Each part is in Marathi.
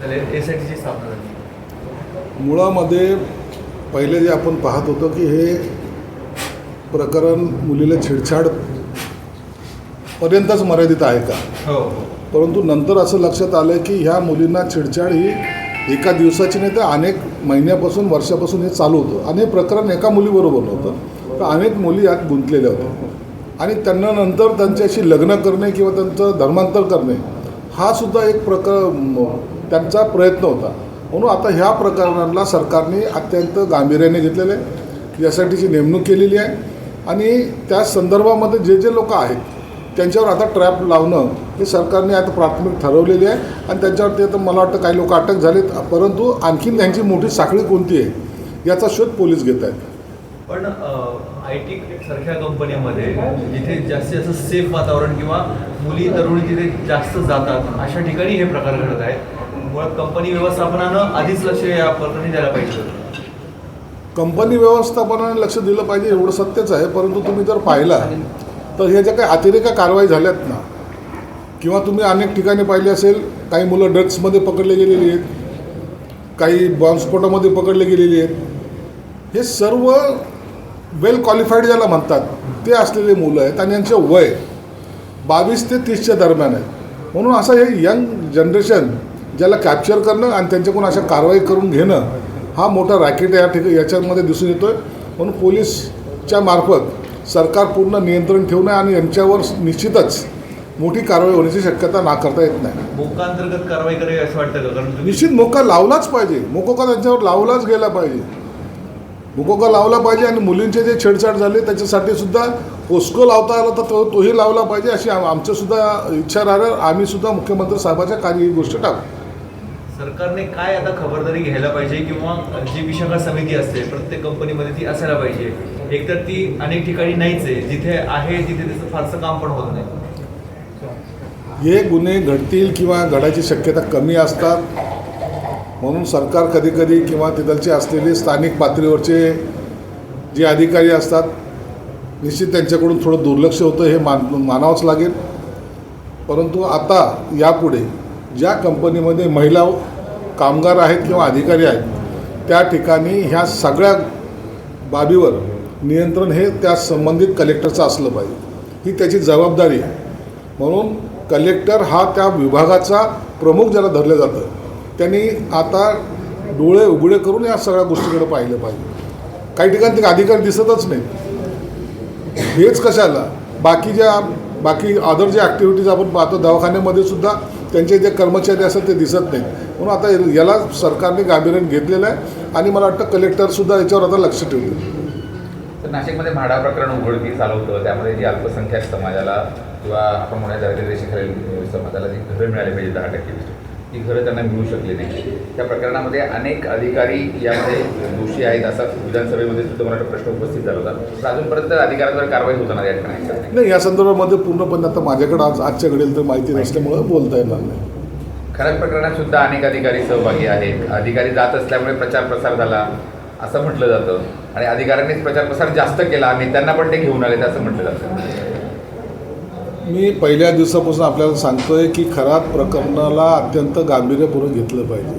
एसआयटीची स्थापना झाली। मुळामध्ये पहिले जे आपण पाहत होतो की हे प्रकरण मुलीला छेडछाड पर्यंतच मर्यादित आहे का, हो, परंतु नंतर असं लक्षात आलं की ह्या मुलींना छेडछाड ही एका दिवसाची नाही तर अनेक महिन्यापासून वर्षापासून हे चालू होतं आणि हे प्रकरण एका मुलीबरोबर नव्हतं, तर अनेक मुली यात गुंतलेल्या होत्या आणि त्यांना नंतर त्यांच्याशी लग्न करणे किंवा त्यांचं धर्मांतर करणे हा सुद्धा एक त्यांचा प्रयत्न होता। म्हणून आता ह्या प्रकरणाला सरकारने अत्यंत गांभीर्याने घेतलेलं आहे, यासाठीची नेमणूक केलेली आहे आणि त्या संदर्भामध्ये जे लोक आहेत त्यांच्यावर आता ट्रॅप लावणं हे सरकारने आता प्राथमिक ठरवलेली आहे आणि त्यांच्यावरती आता मला वाटतं काही लोक अटक झालेत, परंतु आणखीन त्यांची मोठी साखळी कोणती आहे याचा शोध पोलीस घेत आहेत। पण IT सारख्या कंपनीमध्ये जिथे जास्तीत जास्त सेफ वातावरण किंवा मुली तरुणी जिथे जास्त जातात अशा ठिकाणी हे प्रकार घडत आहेत। मुळात कंपनी व्यवस्थापनानं आधीच लक्ष या प्रकरणी द्यायला पाहिजे होतं। कंपनी व्यवस्थापनाने लक्ष दिलं पाहिजे एवढं सत्यच आहे, परंतु तुम्ही जर पाहिला तर ह्या ज्या काही अतिरेक कारवाई झाल्यात ना, किंवा तुम्ही अनेक ठिकाणी पाहिले असेल काही मुलं ड्रग्समध्ये पकडले गेलेली आहेत, काही बॉम्बस्फोटामध्ये पकडले गेलेली आहेत, हे सर्व वेल क्वालिफाईड ज्याला म्हणतात ते असलेले मुलं आहेत आणि यांचे वय 22 ते 30च्या दरम्यान आहे। म्हणून असं हे यंग जनरेशन ज्याला कॅप्चर करणं आणि त्यांच्याकडून अशा कारवाई करून घेणं हा मोठा रॅकेट याच्यामध्ये दिसून येतो आहे। म्हणून पोलीसच्या मार्फत सरकार पूर्ण नियंत्रण ठेवणं आणि यांच्यावर निश्चितच मोठी कारवाई होण्याची शक्यता नाकारता येत नाही। मोका अंतर्गत कारवाई करावी असं वाटतं का? कारण निश्चित मोका लावलाच पाहिजे, मोकोका त्यांच्यावर लावलाच गेला पाहिजे, मोकोका लावला पाहिजे आणि मुलींचे जे छेडछाड झाले त्याच्यासाठी सुद्धा पोस्को लावता आला तर तोही लावला पाहिजे अशी आमचं सुद्धा इच्छा राहिलं। आम्ही सुद्धा मुख्यमंत्री साहेबाच्या कार्य ही गोष्ट टाकू। सरकारने काय आता खबरदारी घ्यायला पाहिजे किंवा जी विशाखा समिती असते प्रत्येक कंपनीमध्ये ती असायला पाहिजे? एकतर ती अनेक ठिकाणी नाहीच आहे, जिथे आहे तिथे त्याचं फारसं काम पण होत नाही। हे गुन्हे घडतील किंवा घडायची शक्यता कमी असतात, म्हणून सरकार कधी कधी किंवा तिथलचे असलेले स्थानिक पातळीवरचे जे अधिकारी असतात निश्चित त्यांच्याकडून थोडं दुर्लक्ष होतं हे मानावंच लागेल। परंतु आता यापुढे ज्या कंपनीमध्ये महिला कामगार आहेत किंवा अधिकारी आहेत त्या ठिकाणी ह्या सगळ्या बाबीवर नियंत्रण हे त्या संबंधित कलेक्टरचं असलं पाहिजे, ही त्याची जबाबदारी आहे। म्हणून कलेक्टर हा त्या विभागाचा प्रमुख ज्याला धरलं जातं त्यांनी आता डोळे उघडे करून या सगळ्या गोष्टीकडे पाहिलं पाहिजे। काही ठिकाणी ते अधिकारी दिसतच नाही, हेच कशाला बाकी अदर जे ॲक्टिव्हिटीज आपण पाहतो दवाखान्यामध्ये सुद्धा त्यांचे जे कर्मचारी असतात ते दिसत नाहीत। म्हणून आता याला सरकारने गांभीर्याने घेतलेलं आहे आणि मला वाटतं कलेक्टरसुद्धा याच्यावर आता लक्ष ठेवतील। तर नाशिकमध्ये म्हाडा प्रकरण उघडकीस आलं होतं, त्यामध्ये जी अल्पसंख्याक समाजाला किंवा आपण म्हणूया दारिद्र्यरेषेखालील समाजाला जी घरं मिळाली पाहिजे 10% ती घरं त्यांना मिळू शकली नाही। त्या प्रकरणामध्ये अनेक अधिकारी यामध्ये दोषी आहेत असा विधानसभेमध्ये सुद्धा मला प्रश्न उपस्थित झाला होता, तर अजूनपर्यंत अधिकाऱ्यांवर कारवाई होताना या ठिकाणी नाही। या संदर्भामध्ये पूर्णपणे आता माझ्याकडे आजच्या घडीला तर माहिती नसल्यामुळे बोलता येणार नाही। खऱ्या प्रकरणात सुद्धा अनेक अधिकारी सहभागी आहेत, अधिकारी जात असल्यामुळे प्रचार प्रसार झाला असं म्हटलं जातं आणि अधिकाऱ्यांनीच प्रचार प्रसार जास्त केला आणि त्यांना पण ते घेऊन आले असं म्हटलं जातं। मी पहिल्या दिवसापासून आपल्याला सांगतोय की खरात प्रकरणाला अत्यंत गांभीर्यपूर्वक घेतलं पाहिजे।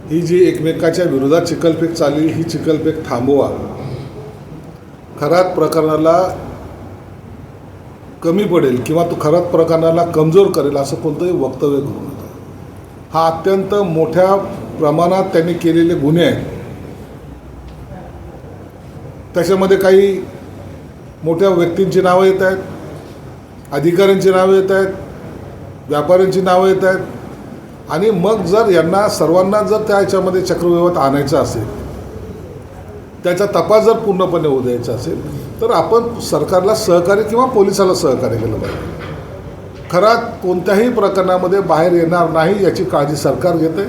ही जी एकमेकाच्या विरोधात चिखलफेक चालली ही चिखलफेक थांबवा, खरात प्रकरणाला कमी पडेल किंवा तो खरात प्रकरणाला कमजोर करेल असं कोणतंही वक्तव्य करू नका। हा अत्यंत मोठ्या प्रमाणात त्यांनी केलेले गुन्हे आहेत, त्याच्यामध्ये काही मोठ्या व्यक्तींची नावं येत आहेत, अधिकाऱ्यांची नावं येत आहेत, व्यापाऱ्यांची नावं येत आहेत आणि मग जर यांना सर्वांना जर त्या ह्याच्यामध्ये चक्रव्यूहात आणायचं असेल, त्याचा तपास जर पूर्णपणे होऊ द्यायचा असेल तर आपण सरकारला सहकार्य किंवा पोलिसाला सहकार्य केलं पाहिजे। खरात कोणत्याही प्रकरणामध्ये बाहेर येणार नाही याची काळजी सरकार घेते,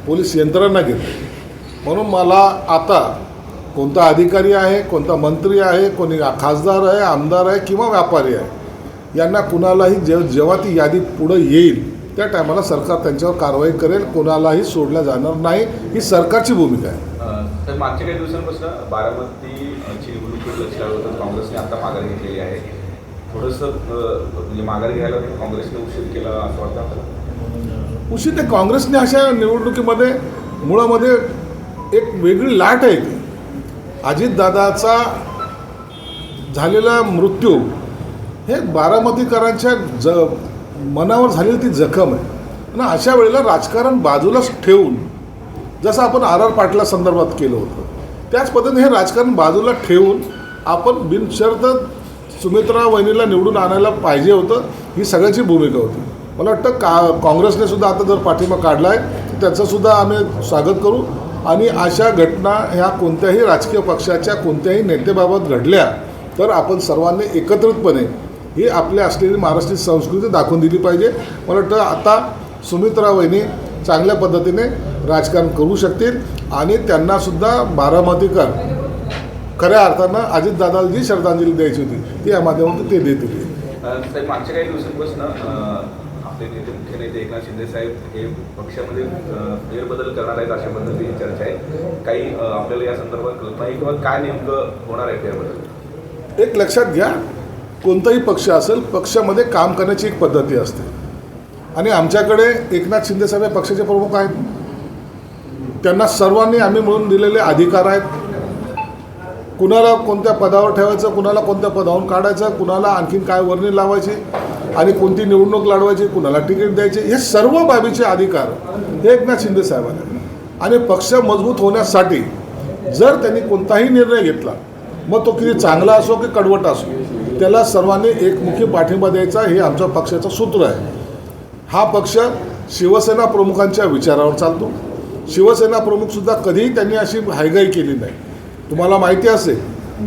पोलीस यंत्रणा घेते। म्हणून मला आता कोणता अधिकारी आहे, कोणता मंत्री आहे, कोणी खासदार आहे, आमदार आहे किंवा व्यापारी आहे यांना कुणालाही जेव्हा ती यादी पुढं येईल त्या टायमाला सरकार त्यांच्यावर कारवाई करेल, कोणालाही सोडल्या जाणार नाही, ही सरकारची भूमिका आहे। तर मागच्या काही दिवसांपासून बारामतीची निवडणूक लक्षात होतं, काँग्रेसने आता माघार घेतलेली आहे। थोडंसं म्हणजे माघार घ्यायला काँग्रेसने उशीर केला असं वाटतं आपल्याला? उशित आहे. काँग्रेसने अशा निवडणुकीमध्ये मुळामध्ये एक वेगळी लाट आहे ती. अजितदादाचा झालेला मृत्यू हे बारामतीकरांच्या मनावर झालेली ती जखम आहे. आणि अशा वेळेला राजकारण बाजूलाच ठेवून, जसं आपण आर पाटला संदर्भात केलं होतं त्याच पद्धतीने हे राजकारण बाजूला ठेवून आपण बिनशर्त सुमित्रा वहिनीला निवडून आणायला पाहिजे होतं, ही सगळ्याची भूमिका होती. मला वाटतं काँग्रेसने सुद्धा आता जर पाठिंबा काढला आहे तर त्याचंसुद्धा आम्ही स्वागत करू. आणि अशा घटना ह्या कोणत्याही राजकीय पक्षाच्या कोणत्याही नेतेबाबत घडल्या तर आपण सर्वांनी एकत्रितपणे ही आपल्या असलेली महाराष्ट्रीय संस्कृती दाखवून दिली पाहिजे. मला वाटतं आता सुमित्रा वहिनी चांगल्या पद्धतीने राजकारण करू शकतील आणि त्यांनासुद्धा बारामतीकर खऱ्या अर्थानं अजितदादाला जी श्रद्धांजली द्यायची होती ती या माध्यमातून ते देतील. साहेब, मागच्या काही दिवसांपासून आपले मुख्य नेते एकनाथ शिंदे साहेब हे पक्षामध्ये फेरबदल करणार आहेत अशा पद्धतीची चर्चा आहे. काही आपल्याला या संदर्भात कल्पना आहे किंवा काय नेमकं होणार आहे फेरबदल? एक लक्षात घ्या, कोणताही पक्ष असेल पक्षामध्ये काम करण्याची एक पद्धती असते आणि आमच्याकडे एकनाथ शिंदे साहेब हे पक्षाचे प्रमुख आहेत. त्यांना सर्वांनी आम्ही मिळून दिलेले अधिकार आहेत. कुणाला कोणत्या पदावर ठेवायचं, कुणाला कोणत्या पदावरून काढायचं, कुणाला आणखीन काय वर्णी लावायची आणि कोणती निवडणूक लढवायची, कुणाला तिकीट द्यायचे, हे सर्व बाबीचे अधिकार हे एकनाथ शिंदे साहेबांना. आणि पक्ष मजबूत होण्यासाठी जर त्यांनी कोणताही निर्णय घेतला, मग तो किती चांगला असो की कडवट असो, त्याला सर्वांनी एकमुखी पाठिंबा द्यायचा, हे आमच्या पक्षाचं सूत्र आहे. हा पक्ष शिवसेना प्रमुखांच्या विचारावर चालतो. शिवसेना प्रमुखसुद्धा कधीही त्यांनी अशी हायगाई केली नाही. तुम्हाला माहिती असेल,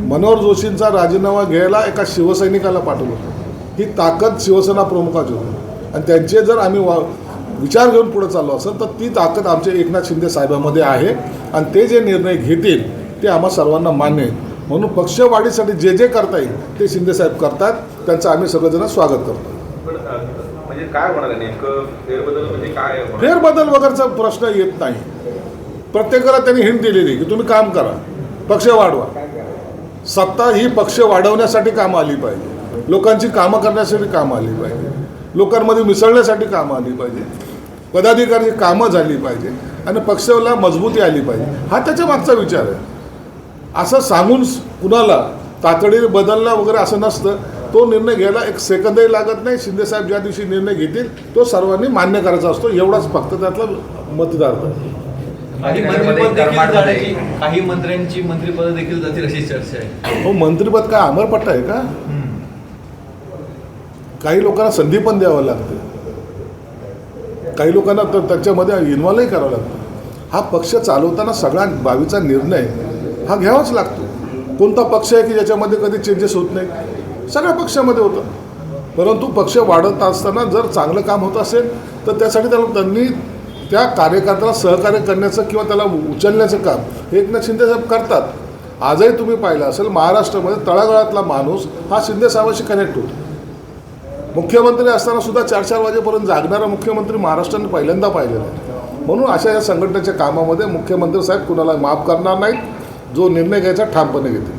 मनोहर जोशींचा राजीनामा घ्यायला एका शिवसैनिकाला पाठवलं होतं. ही ताकद शिवसेना प्रमुखाची होती आणि त्यांचे जर आम्ही विचार घेऊन पुढे चाललो असेल तर ती ताकद आमच्या एकनाथ शिंदे साहेबांमध्ये आहे आणि ते जे निर्णय घेतील ते आम्हा सर्वांना मान्य आहे. म्हणून पक्षवाढीसाठी जे जे करता येईल ते शिंदेसाहेब करतात, त्यांचं आम्ही सगळेजण स्वागत करतो. पण म्हणजे काय होणार आहे नेमकं फेरबदल म्हणजे काय? फेरबदल वगैरेचा प्रश्न येत नाही. प्रत्येकाला त्यांनी हिंट दिलेली की तुम्ही काम करा, पक्ष वाढवा. सत्ता ही पक्ष वाढवण्यासाठी कामं आली पाहिजे, लोकांची कामं करण्यासाठी कामं आली पाहिजे, लोकांमध्ये मिसळण्यासाठी कामं आली पाहिजे, पदाधिकाऱ्याची कामं झाली पाहिजे आणि पक्षाला मजबूती आली पाहिजे. हा त्याच्या मागचा विचार आहे. असं सांगून कुणाला तातडीने बदलला वगैरे असं नसतं. तो निर्णय घ्यायला एक सेकंदही लागत नाही. शिंदेसाहेब ज्या दिवशी निर्णय घेतील तो सर्वांनी मान्य करायचा असतो, एवढाच फक्त त्यातला मतदार. काही मंत्रिपद देखील जाण्याची, काही मंत्र्यांची मंत्रिपद देखील जातील अशी चर्चा आहे. हो, मंत्रिपद काय अमरपट्टा आहे का? काही लोकांना संधी पण द्यावं लागते, काही लोकांना तर त्याच्यामध्ये इन्व्हॉल्वही करावं लागतं. हा पक्ष चालवताना सगळ्या बाबीचा निर्णय हा घ्यावाच लागतो. कोणता पक्ष आहे की ज्याच्यामध्ये कधी चेंजेस होत नाही? सगळ्या पक्षामध्ये होतं. परंतु पक्ष वाढत असताना जर चांगलं काम होत असेल तर त्यासाठी त्यांनी त्या कार्यकर्त्याला सहकार्य करण्याचं किंवा त्याला उचलण्याचं काम हे एकनाथ शिंदेसाहेब करतात. आजही तुम्ही पाहिलं असेल, महाराष्ट्रामध्ये तळागाळातला माणूस हा शिंदेसाहेबांशी कनेक्ट होतो. मुख्यमंत्री असताना सुद्धा 4-4 वाजेपर्यंत जागणारा मुख्यमंत्री महाराष्ट्राने पहिल्यांदा पाहिलेला आहे. म्हणून अशा या संघटनेच्या कामामध्ये मुख्यमंत्री साहेब कुणाला माफ करणार नाहीत. जो निर्णय घ्यायचा ठामपणे घेतील.